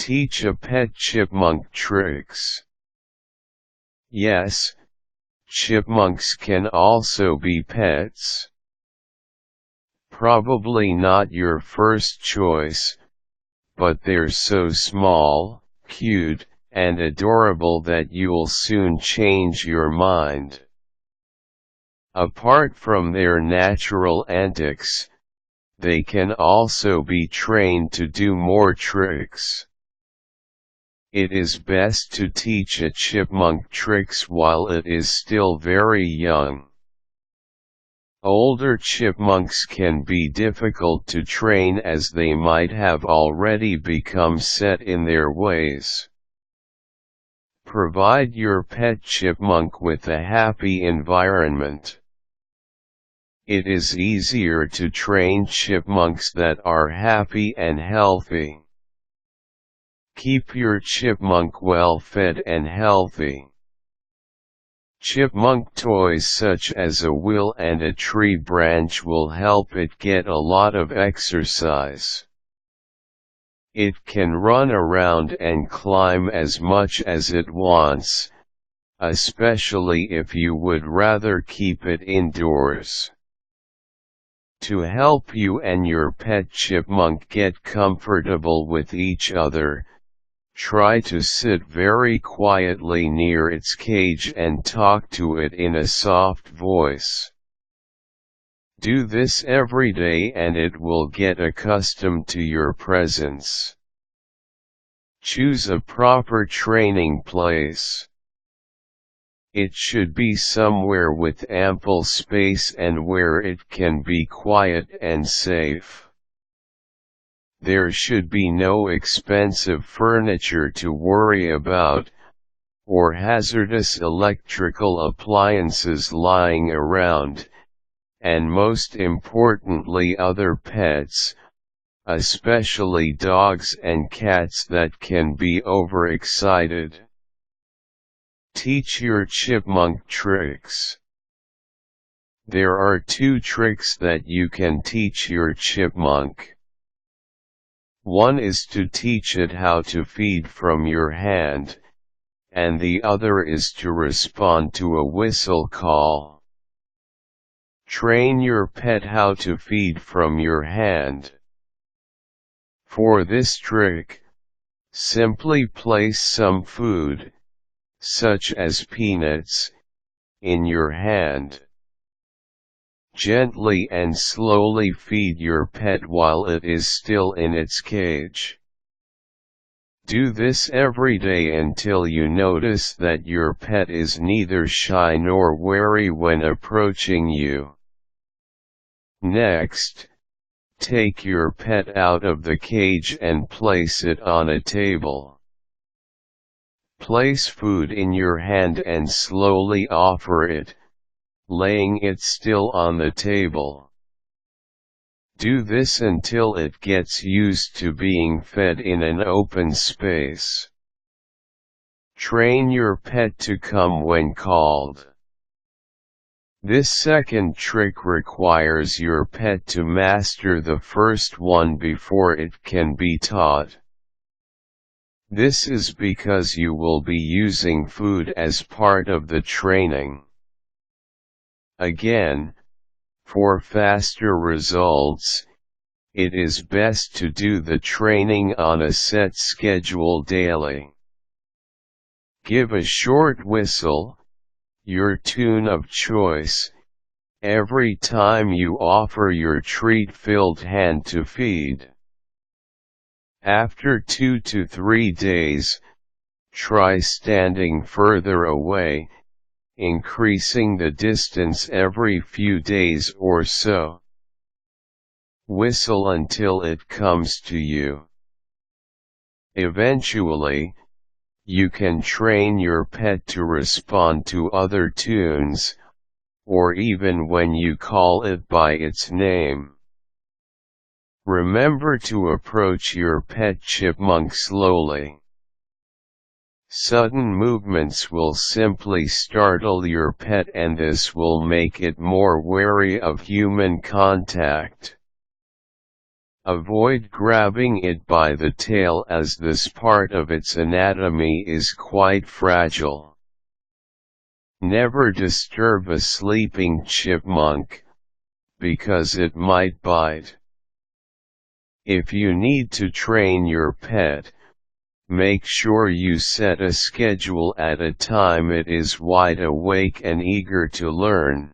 Teach a pet chipmunk tricks. Yes, chipmunks can also be pets. Probably not your first choice, but they're so small, cute, and adorable that you'll soon change your mind. Apart from their natural antics, they can also be trained to do more tricks. It is best to teach a chipmunk tricks while it is still very young. Older chipmunks can be difficult to train as they might have already become set in their ways. Provide your pet chipmunk with a happy environment. It is easier to train chipmunks that are happy and healthy. Keep your chipmunk well fed and healthy. Chipmunk toys such as a wheel and a tree branch will help it get a lot of exercise. It can run around and climb as much as it wants, especially if you would rather keep it indoors. To help you and your pet chipmunk get comfortable with each other, try to sit very quietly near its cage and talk to it in a soft voice. Do this every day and it will get accustomed to your presence. Choose a proper training place. It should be somewhere with ample space and where it can be quiet and safe. There should be no expensive furniture to worry about, or hazardous electrical appliances lying around, and most importantly other pets, especially dogs and cats that can be overexcited. Teach your chipmunk tricks. There are 2 tricks that you can teach your chipmunk. One is to teach it how to feed from your hand, and the other is to respond to a whistle call. Train your pet how to feed from your hand. For this trick, simply place some food, such as peanuts, in your hand. Gently and slowly feed your pet while it is still in its cage. Do this every day until you notice that your pet is neither shy nor wary when approaching you. Next, take your pet out of the cage and place it on a table. Place food in your hand and slowly offer it, laying it still on the table. Do this until it gets used to being fed in an open space. Train your pet to come when called. This second trick requires your pet to master the first one before it can be taught. This is because you will be using food as part of the training. Again, for faster results, it is best to do the training on a set schedule daily. Give a short whistle, your tune of choice, every time you offer your treat-filled hand to feed. After 2 to 3 days, try standing further away, increasing the distance every few days or so. Whistle until it comes to you. Eventually, you can train your pet to respond to other tunes, or even when you call it by its name. Remember to approach your pet chipmunk slowly. Sudden movements will simply startle your pet and this will make it more wary of human contact. Avoid grabbing it by the tail as this part of its anatomy is quite fragile. Never disturb a sleeping chipmunk, because it might bite. If you need to train your pet, make sure you set a schedule at a time it is wide awake and eager to learn.